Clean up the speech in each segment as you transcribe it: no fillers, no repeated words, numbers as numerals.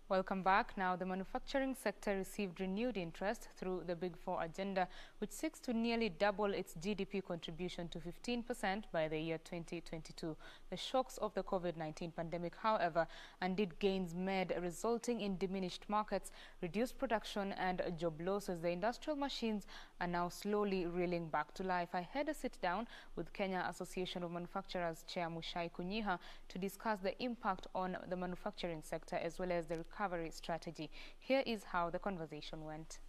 Welcome back. Now, the manufacturing sector received renewed interest through the Big Four agenda, which seeks to nearly double its GDP contribution to 15% by the year 2022. The shocks of the COVID-19 pandemic, however, undid gains made, resulting in diminished markets, reduced production and job losses. The industrial machines are now slowly reeling back to life. I had a sit-down with Kenya Association of Manufacturers Chair Muchai Kunyiha to discuss the impact on the manufacturing sector as well as the recovery strategy. Here is how the conversation went.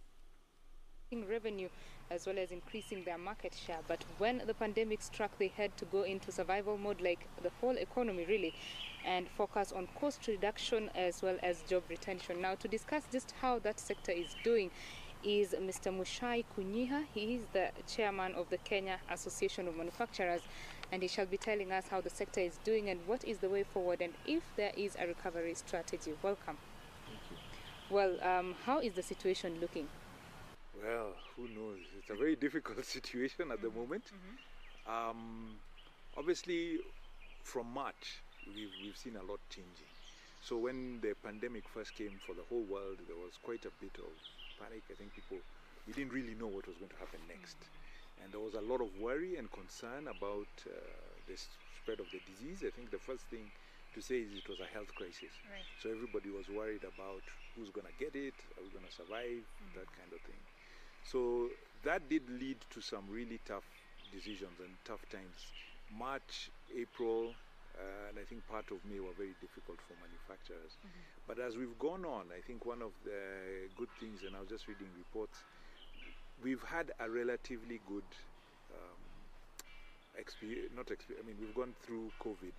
Revenue as well as increasing their market share, but when the pandemic struck, they had to go into survival mode, like the whole economy really, and focus on cost reduction as well as job retention. Now, to discuss just how that sector is doing is Mr. Muchai Kunyiha. He is the chairman of the Kenya Association of Manufacturers, and he shall be telling us how the sector is doing and what is the way forward and if there is a recovery strategy. Welcome. Thank you. Well, how is the situation looking? Well, who knows? It's a very difficult situation at the moment. Obviously, from March, we've seen a lot changing. So when the pandemic first came for the whole world, there was quite a bit of panic. I think we didn't really know what was going to happen next. And there was a lot of worry and concern about the spread of the disease. I think the first thing to say is it was a health crisis. Right. So everybody was worried about who's going to get it, are we going to survive, that kind of thing. So that did lead to some really tough decisions and tough times. March, April, and I think part of May were very difficult for manufacturers. But as we've gone on, I think one of the good things, and I was just reading reports, we've had a relatively good we've gone through COVID.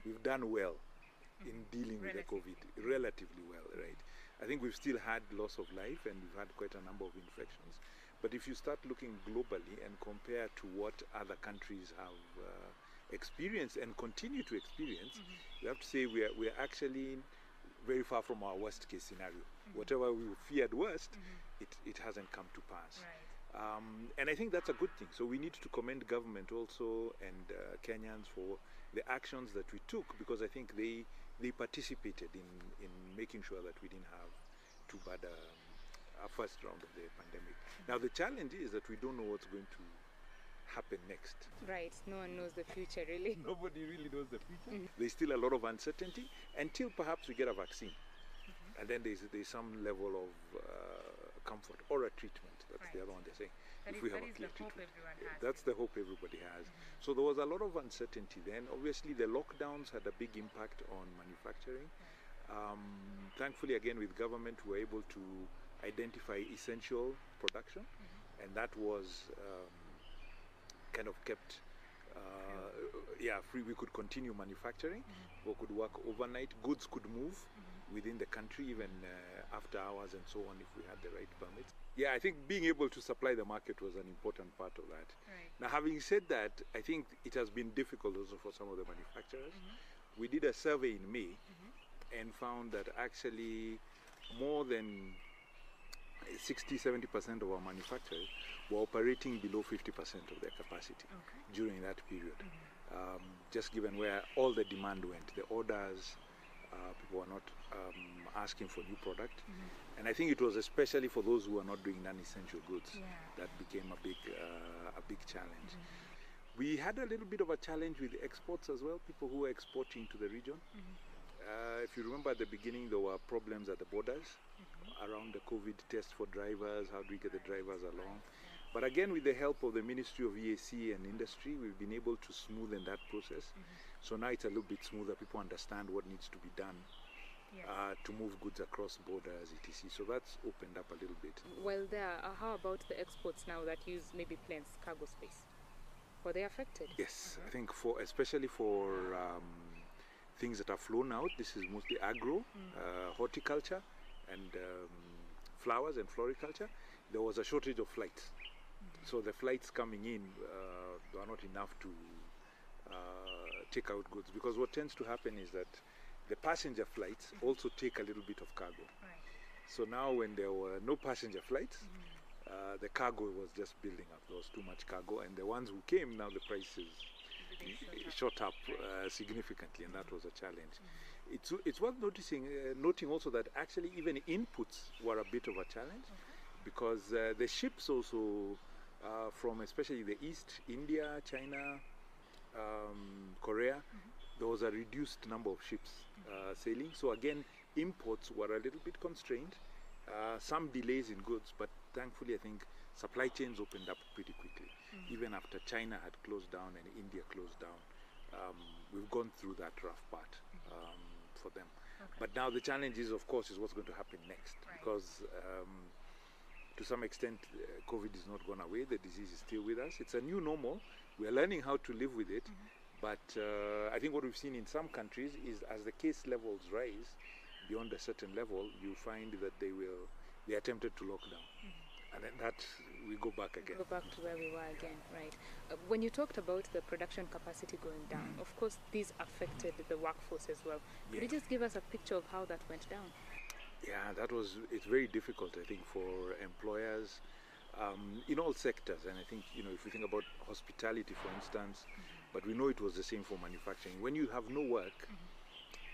We've done well in dealing with the COVID, relatively well, right? I think we've still had loss of life and we've had quite a number of infections. But if you start looking globally and compare to what other countries have experienced and continue to experience, you have to say we're actually very far from our worst case scenario. Whatever we feared worst, it hasn't come to pass. Right. And I think that's a good thing. So we need to commend government also and Kenyans for the actions that we took, because I think they participated in making sure that we didn't have too bad a first round of the pandemic. Now the challenge is that we don't know what's going to happen next. Right, no one knows the future really. Nobody really knows the future. There's still a lot of uncertainty until perhaps we get a vaccine. And then there's some level of comfort or a treatment. That's the other one they're saying. That is the hope everyone has. That's the hope everybody has. So there was a lot of uncertainty then. Obviously the lockdowns had a big impact on manufacturing. Thankfully, again, with government, we were able to identify essential production, and that was kind of kept free. We could continue manufacturing. We could work overnight. Goods could move within the country, even after hours and so on, if we had the right permits. Yeah, I think being able to supply the market was an important part of that. Right. Now, having said that, I think it has been difficult also for some of the manufacturers. We did a survey in May and found that actually more than 60-70% of our manufacturers were operating below 50% of their capacity during that period. Just given where all the demand went, the orders, people were not asking for new product, and I think it was especially for those who are not doing non-essential goods that became a big challenge. We had a little bit of a challenge with exports as well, people who were exporting to the region. If you remember at the beginning, there were problems at the borders around the COVID test for drivers. How do we get the drivers along? But again, with the help of the Ministry of EAC and Industry, we've been able to smoothen that process. So now it's a little bit smoother. People understand what needs to be done to move goods across borders, etc. So that's opened up a little bit. Well, how about the exports now that use maybe planes, cargo space? Were they affected? Yes, I think especially for things that are flown out, this is mostly agro, horticulture, and flowers and floriculture. There was a shortage of flights. So the flights coming in are not enough to take out goods, because what tends to happen is that the passenger flights also take a little bit of cargo. So now when there were no passenger flights, the cargo was just building up. There was too much cargo, and the ones who came, now the prices shot up significantly, and that was a challenge. It's worth noting also that actually even inputs were a bit of a challenge, because the ships also from especially the East, India, China, Korea, there was a reduced number of ships sailing. So again, imports were a little bit constrained. Some delays in goods, but thankfully I think supply chains opened up pretty quickly. Even after China had closed down and India closed down, we've gone through that rough part for them. But now the challenge is, of course, is what's going to happen next, because to some extent COVID is not gone away. The disease is still with us. It's a new normal. We are learning how to live with it. But I think what we've seen in some countries is, as the case levels rise beyond a certain level, you find that they are tempted to lock down. And then that we go back again. Go back to where we were again, right? When you talked about the production capacity going down, of course these affected the workforce as well. Could you just give us a picture of how that went down? Yeah, it's very difficult, I think, for employers in all sectors. And I think, if you think about hospitality, for instance, but we know it was the same for manufacturing. When you have no work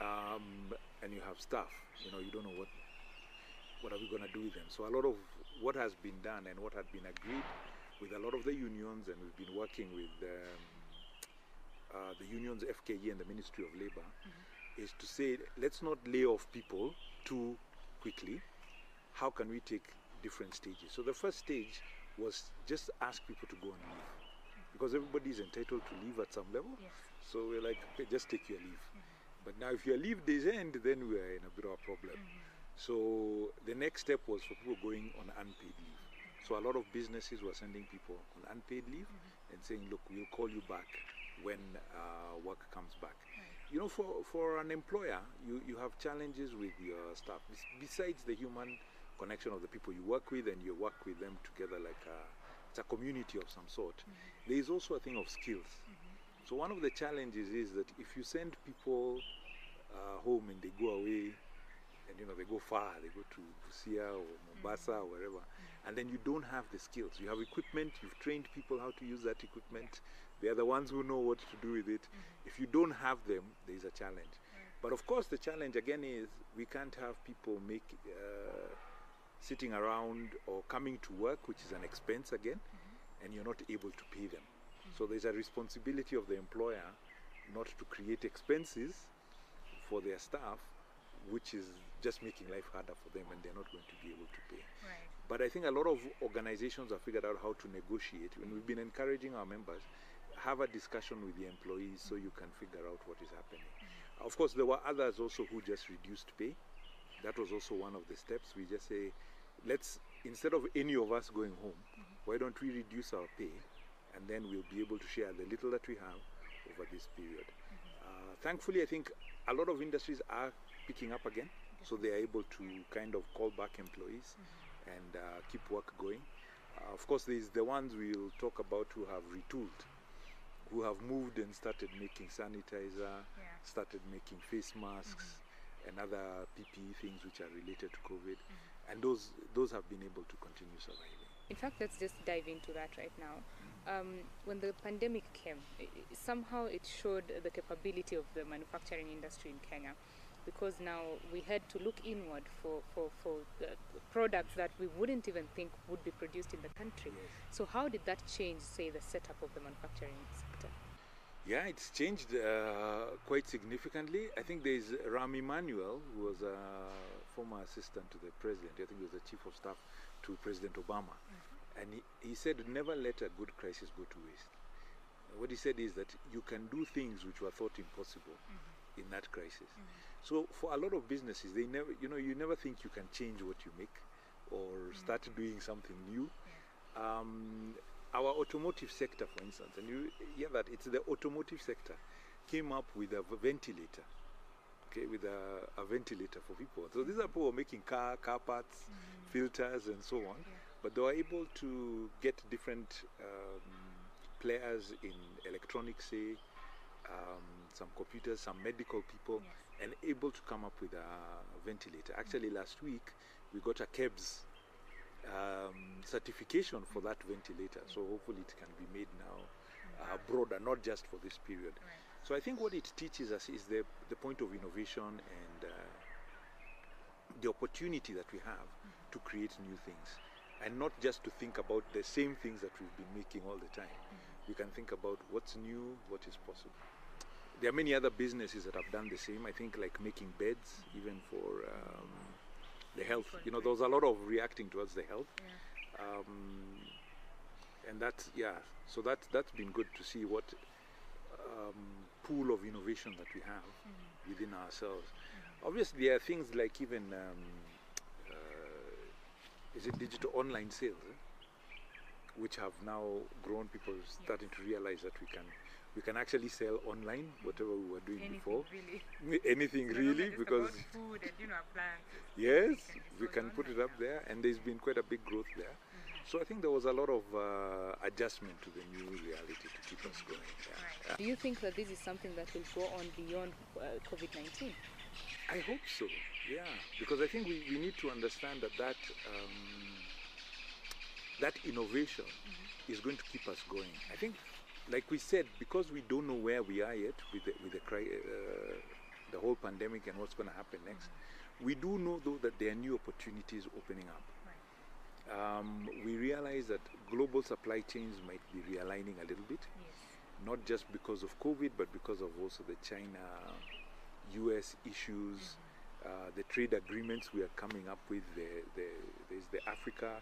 and you have staff, you don't know what are we going to do with them. So a lot of what has been done and what had been agreed with a lot of the unions, and we've been working with the unions, FKE and the Ministry of Labor, is to say, let's not lay off people too quickly. How can we take different stages? So the first stage was just ask people to go on leave, because everybody is entitled to leave at some level. So we're like, okay, just take your leave. But now if your leave days end, then we're in a bit of a problem. So the next step was for people going on unpaid leave. So a lot of businesses were sending people on unpaid leave and saying, look, we'll call you back when work comes back. For an employer, you have challenges with your staff. Besides the human connection of the people you work with, and you work with them together like it's a community of some sort, there is also a thing of skills. So one of the challenges is that if you send people home and they go away, and they go far, they go to Busia or Mombasa or wherever, and then you don't have the skills. You have equipment, you've trained people how to use that equipment, they are the ones who know what to do with it. If you don't have them, there is a challenge. But of course the challenge again is, we can't have people sitting around or coming to work, which is an expense again, and you're not able to pay them. So there's a responsibility of the employer not to create expenses for their staff, which is just making life harder for them, and they're not going to be able to pay. But I think a lot of organizations have figured out how to negotiate, and we've been encouraging our members, have a discussion with the employees so you can figure out what is happening. Of course, there were others also who just reduced pay. That was also one of the steps. We just say, instead of any of us going home, why don't we reduce our pay, and then we'll be able to share the little that we have over this period. Thankfully, I think a lot of industries are picking up again, so they are able to kind of call back employees and keep work going. Of course, there's the ones we'll talk about who have retooled, who have moved and started making sanitizer, started making face masks and other PPE things which are related to COVID, and those have been able to continue surviving. In fact, let's just dive into that right now. When the pandemic came, somehow it showed the capability of the manufacturing industry in Kenya, because now we had to look inward for products that we wouldn't even think would be produced in the country. So how did that change, say, the setup of the manufacturing sector? Yeah, it's changed quite significantly. I think there's Ram Emanuel, who was a former assistant to the president. I think he was the chief of staff to President Obama. And he said, never let a good crisis go to waste. What he said is that you can do things which were thought impossible in that crisis. So for a lot of businesses, they never, you never think you can change what you make or start doing something new. Our automotive sector, for instance, and you hear that it's the automotive sector, came up with a ventilator, with a ventilator for people. So these are people who are making car parts, filters and so on, but they were able to get different players in electronics, say, some computers, some medical people, and able to come up with a ventilator. Actually, last week, we got a KBC certification for that ventilator, so hopefully it can be made now broader, not just for this period. So I think what it teaches us is the point of innovation and the opportunity that we have to create new things, and not just to think about the same things that we've been making all the time. We can think about what's new, what is possible. There are many other businesses that have done the same. I think like making beds, even for the health. You know, there was a lot of reacting towards the health. And that's, so that's been good to see what pool of innovation that we have within ourselves. Obviously, there are things like even, is it digital online sales, which have now grown. People starting to realize that we can actually sell online whatever we were doing before. Anything really, because food and appliances. Yes, we can put it up there, and there's been quite a big growth there. So I think there was a lot of adjustment to the new reality to keep us going. Do you think that this is something that will go on beyond COVID-19? I hope so, because I think we need to understand that that innovation is going to keep us going. I think, like we said, because we don't know where we are yet with the whole pandemic and what's going to happen next, we do know though that there are new opportunities opening up. We realize that global supply chains might be realigning a little bit, not just because of COVID, but because of also the China-US issues, the trade agreements we are coming up with. There's the Africa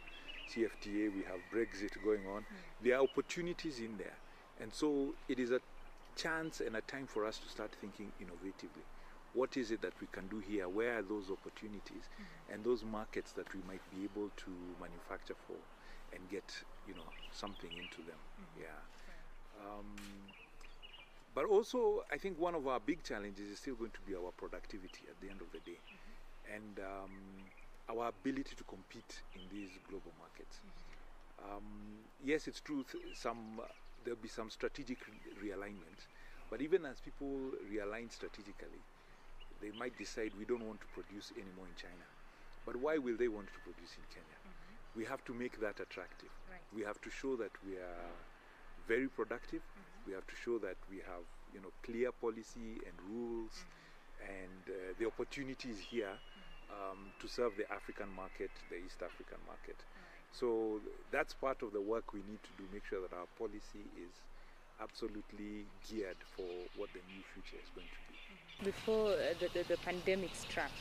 CFTA, we have Brexit going on. There are opportunities in there. And so it is a chance and a time for us to start thinking innovatively. What is it that we can do here? Where are those opportunities and those markets that we might be able to manufacture for and get, something into them? But also, I think one of our big challenges is still going to be our productivity at the end of the day, and our ability to compete in these global markets. Yes, it's true. There'll be some strategic realignment, but even as people realign strategically, they might decide we don't want to produce anymore in China. But why will they want to produce in Kenya? We have to make that attractive. We have to show that we are very productive. We have to show that we have, clear policy and rules, and the opportunities here to serve the African market, the East African market. So that's part of the work we need to do, make sure that our policy is absolutely geared for what the new future is going to be. Before the pandemic struck,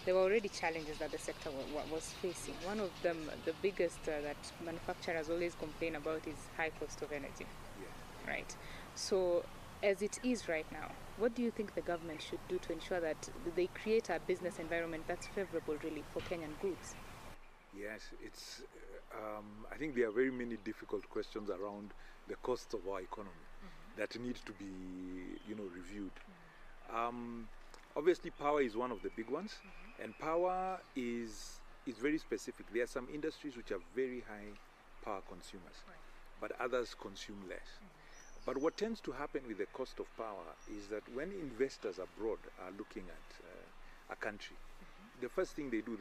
there were already challenges that the sector was facing. One of them, the biggest that manufacturers always complain about, is high cost of energy. Right. So as it is right now, what do you think the government should do to ensure that they create a business environment that's favorable really for Kenyan goods? Yes, it's. I think there are very many difficult questions around the costs of our economy that need to be, reviewed. Obviously, power is one of the big ones, and power is very specific. There are some industries which are very high power consumers, but others consume less. But what tends to happen with the cost of power is that when investors abroad are looking at a country, the first thing they do,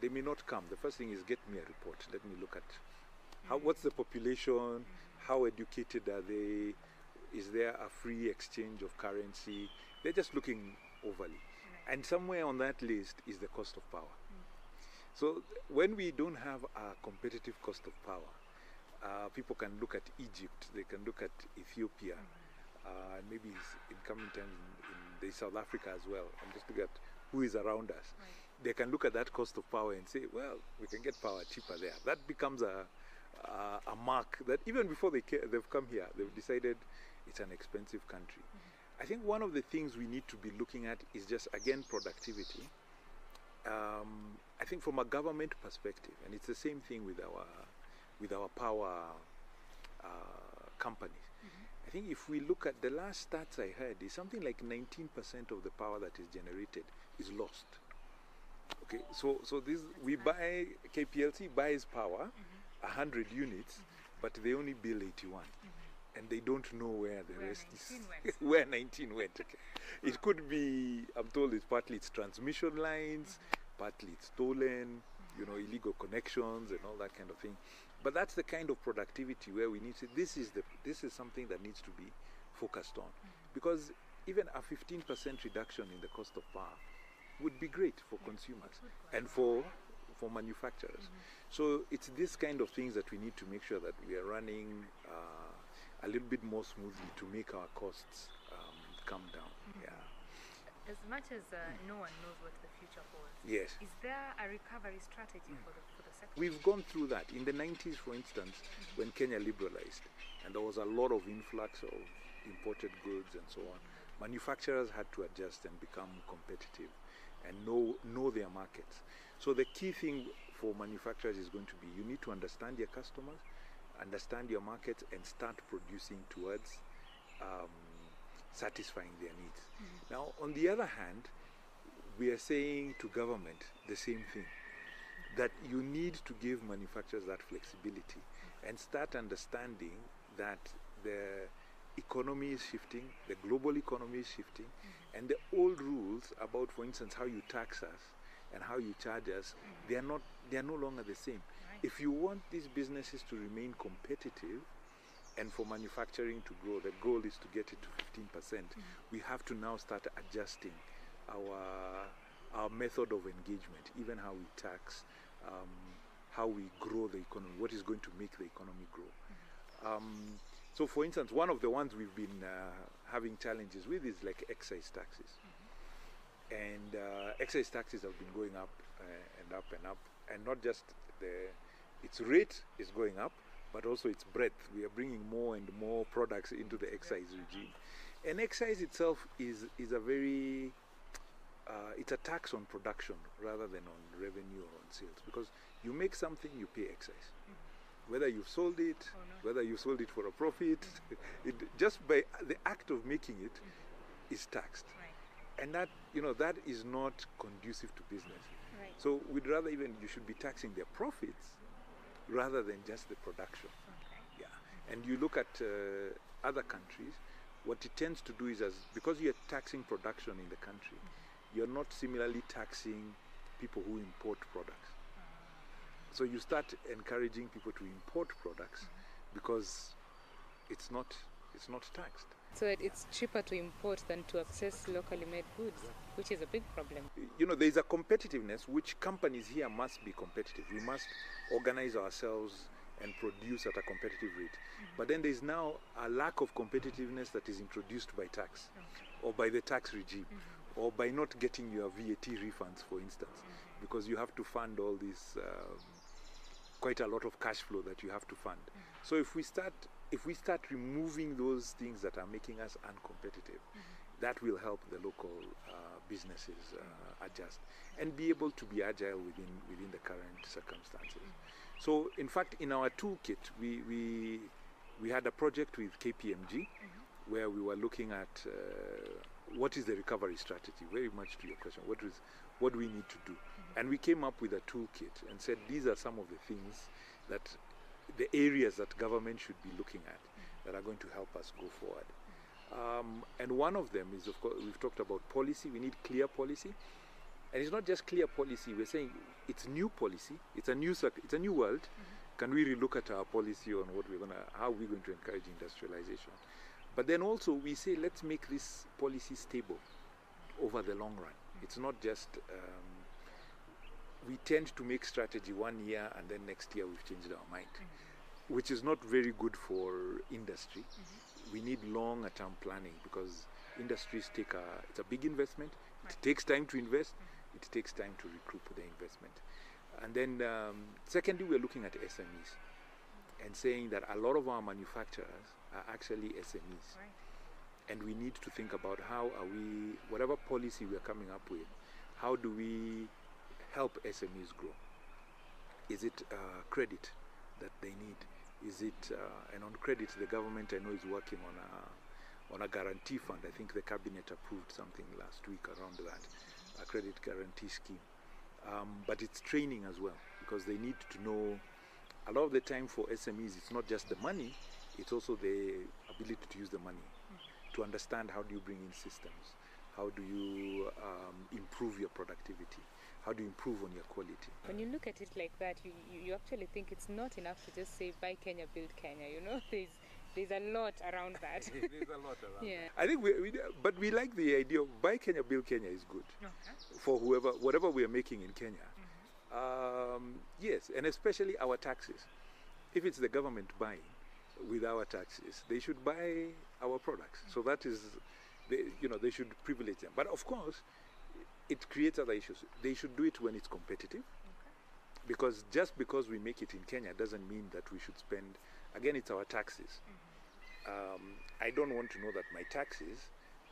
they may not come. The first thing is, get me a report. Let me look at what's the population, how educated are they, is there a free exchange of currency? They're just looking overly. And somewhere on that list is the cost of power. So when we don't have a competitive cost of power, people can look at Egypt, they can look at Ethiopia, maybe in coming time in South Africa as well, and just look at who is around us. They can look at that cost of power and say, well, we can get power cheaper there. That becomes a mark that even before they've come here, they've decided it's an expensive country. I think one of the things we need to be looking at is just, again, productivity. I think from a government perspective, and it's the same thing with our power companies. I think if we look at the last stats I heard, is something like 19% of the power that is generated is lost. Okay, so this KPLC buys power, 100 units, but they only bill 81. And they don't know where the rest is, where 19 went. Okay. It could be, I'm told it's partly it's transmission lines, partly it's stolen, illegal connections and all that kind of thing. But that's the kind of productivity where we need to, this is something that needs to be focused on. because even a 15% reduction in the cost of power would be great for consumers and for manufacturers. So it's this kind of things that we need to make sure that we are running a little bit more smoothly to make our costs come down. Yeah. As much as no one knows what the future holds, Yes. is there a recovery strategy for the sector? We've gone through that. In the 90s, for instance, when Kenya liberalized, and there was a lot of influx of imported goods and so on, manufacturers had to adjust and become competitive and know their markets. So the key thing for manufacturers is going to be, you need to understand your customers, understand your markets, and start producing towards satisfying their needs. Now, on the other hand, we are saying to government the same thing, that you need to give manufacturers that flexibility and start understanding that the economy is shifting, the global economy is shifting, and the old rules about, for instance, how you tax us and how you charge us, they are no longer the same. If you want these businesses to remain competitive and for manufacturing to grow, the goal is to get it to 15%. We have to now start adjusting our method of engagement, even how we tax, how we grow the economy, what is going to make the economy grow. So for instance, one of the ones we've been having challenges with is like excise taxes. And excise taxes have been going up and up and up, and not just its rate is going up, but also its breadth. We are bringing more and more products into the excise regime. And excise itself is a very, it's a tax on production rather than on revenue or on sales, because you make something, you pay excise. Whether you've sold it, whether you sold it for a profit, just by the act of making it is taxed. And that, that is not conducive to business. So we'd rather you should be taxing their profits rather than just the production. Yeah. And you look at other countries, what it tends to do is, because you're taxing production in the country, you're not similarly taxing people who import products. So you start encouraging people to import products because it's not taxed. So it's cheaper to import than to access locally made goods, which is a big problem. There's a competitiveness which companies here must be competitive. We must organize ourselves and produce at a competitive rate. But then there's now a lack of competitiveness that is introduced by tax or by the tax regime or by not getting your VAT refunds, for instance, because you have to fund all this, quite a lot of cash flow that you have to fund. So if we start removing those things that are making us uncompetitive, that will help the local businesses adjust and be able to be agile within the current circumstances. So in fact, in our toolkit, we had a project with KPMG where we were looking at what is the recovery strategy, very much to your question, what do we need to do? And we came up with a toolkit and said these are some of the things that the areas that government should be looking at that are going to help us go forward. And one of them is, of course, we've talked about policy. We need clear policy. And it's not just clear policy. We're saying it's new policy. It's a new world. Can we relook at our policy on how we're going to encourage industrialization? But then also we say, let's make this policy stable over the long run. It's not just, we tend to make strategy 1 year and then next year we've changed our mind, which is not very good for industry. We need longer term planning because industries it's a big investment. It takes time to invest. It takes time to recoup the investment. And then secondly, we're looking at SMEs and saying that a lot of our manufacturers are actually SMEs. And we need to think about how whatever policy we're coming up with, how do we help SMEs grow? Is it credit that they need? Is it, and on credit, the government I know is working on a guarantee fund. I think the cabinet approved something last week around that, a credit guarantee scheme. But it's training as well, because they need to know, a lot of the time for SMEs, it's not just the money, it's also the ability to use the money, to understand how do you bring in systems, how do you improve your productivity, how do you improve on your quality. When you look at it like that, you actually think it's not enough to just say, buy Kenya, build Kenya, There's a lot around that. There's a lot around. Yeah. I think but we like the idea of buy Kenya, build Kenya is good for whatever we are making in Kenya. Yes, and especially our taxes. If it's the government buying with our taxes, they should buy our products. So that is, they should privilege them. But of course, it creates other issues. They should do it when it's competitive. Because just because we make it in Kenya doesn't mean that we should spend, again, it's our taxes. I don't want to know that my taxes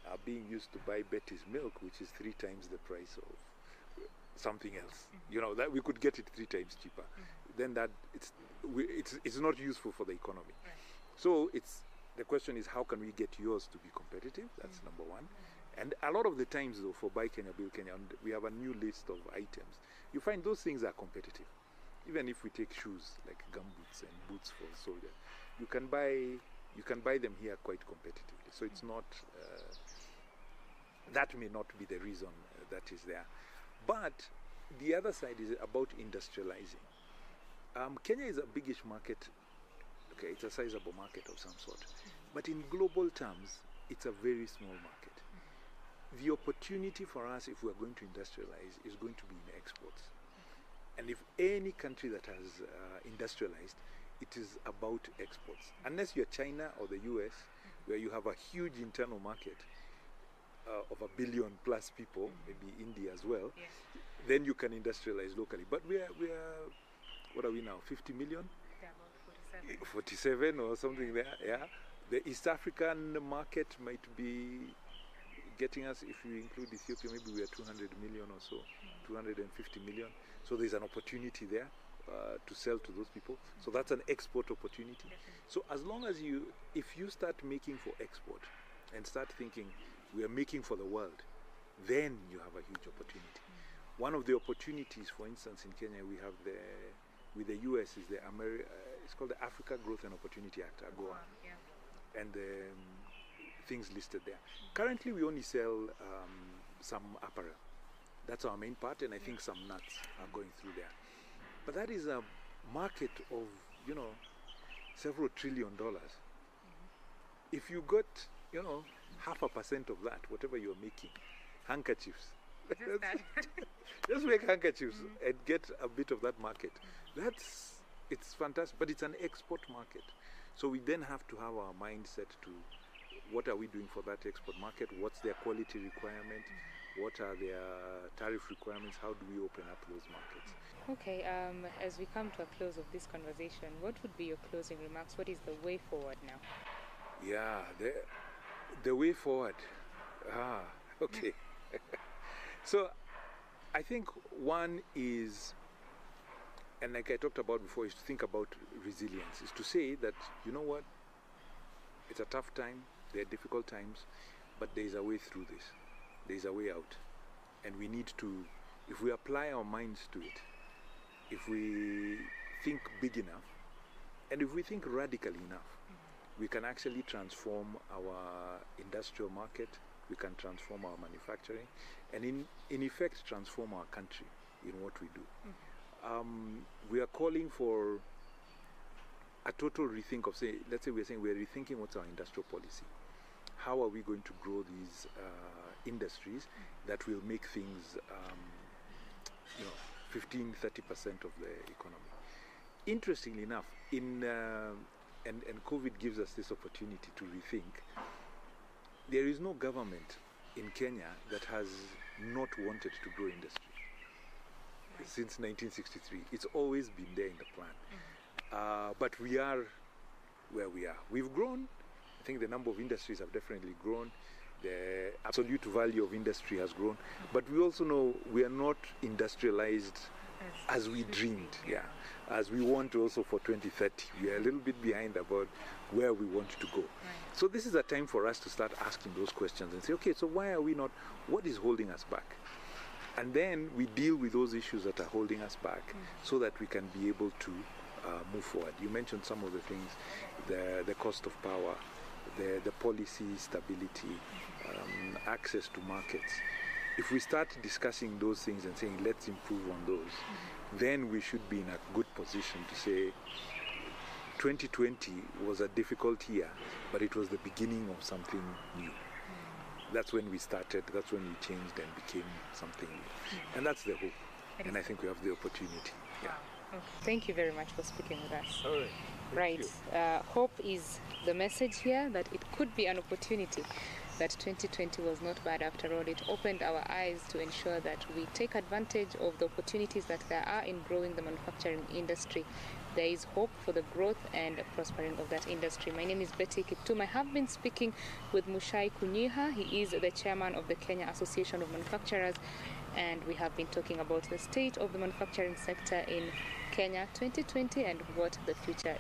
are being used to buy Betty's milk, which is 3 times the price of something else. That we could get it 3 times cheaper. Then that it's not useful for the economy. So the question is, how can we get yours to be competitive? That's number one. And a lot of the times, though, for Buy Kenya, Build Kenya, and we have a new list of items, you find those things are competitive. Even if we take shoes like gumboots and boots for soldiers, you can buy them here quite competitively. So it's not that may not be the reason that is there. But the other side is about industrializing. Kenya is a biggish market. Okay, it's a sizable market of some sort. But in global terms, it's a very small market. The opportunity for us, if we're going to industrialize, is going to be in exports. And if any country that has industrialized, it is about exports. Unless you're China or the US, where you have a huge internal market of 1 billion plus people, maybe India as well, then you can industrialize locally. But we are what are we now, 50 million? Yeah, about 47 or something there, yeah. The East African market might be getting us, if you include Ethiopia, maybe we are 200 million or so, 250 million. So there's an opportunity there to sell to those people. So that's an export opportunity. So as long as if you start making for export and start thinking we are making for the world, then you have a huge opportunity. One of the opportunities, for instance, in Kenya, we have with the US is it's called the Africa Growth and Opportunity Act, AGOA, and the things listed there. Currently, we only sell some apparel. That's our main part, and I think some nuts are going through there. But that is a market of, several $1 trillion. If you got, 0.5% of that, whatever you're making, handkerchiefs, just make handkerchiefs and get a bit of that market. It's fantastic, but it's an export market. So we then have to have our mindset to what are we doing for that export market, what's their quality requirement, what are their tariff requirements, how do we open up those markets. Okay, as we come to a close of this conversation, what would be your closing remarks? What is the way forward now? Yeah, the way forward. Okay. So I think one is, and like I talked about before, is to think about resilience, is to say that, you know what, it's a tough time, there are difficult times, but there is a way through this. There is a way out. And we need to, if we apply our minds to it, if we think big enough, and if we think radically enough, we can actually transform our industrial market, we can transform our manufacturing, and in effect transform our country in what we do. We are calling for a total rethink of, let's say we're saying we're rethinking what's our industrial policy. How are we going to grow these industries that will make things, 15-30% of the economy. Interestingly enough, and COVID gives us this opportunity to rethink. There is no government in Kenya that has not wanted to grow industry since 1963. It's always been there in the plan. But we are where we are. We've grown. I think the number of industries have definitely grown. The absolute value of industry has grown. But we also know we are not industrialized as we dreamed. As we want to also for 2030. We are a little bit behind about where we want to go. So this is a time for us to start asking those questions and say, okay, so why are we not, what is holding us back? And then we deal with those issues that are holding us back so that we can be able to move forward. You mentioned some of the things, the cost of power, the policy stability, access to markets. If we start discussing those things and saying, let's improve on those, then we should be in a good position to say, 2020 was a difficult year, but it was the beginning of something new. That's when we started, that's when we changed and became something new. And that's the hope. And I think we have the opportunity. Yeah. Okay. Thank you very much for speaking with us. All right. Right. Hope is the message here, that it could be an opportunity, that 2020 was not bad after all. It opened our eyes to ensure that we take advantage of the opportunities that there are in growing the manufacturing industry. There is hope for the growth and prospering of that industry. My name is Betty Kiptum. I have been speaking with Muchai Kunyiha. He is the chairman of the Kenya Association of Manufacturers, and we have been talking about the state of the manufacturing sector in Kenya 2020 and what the future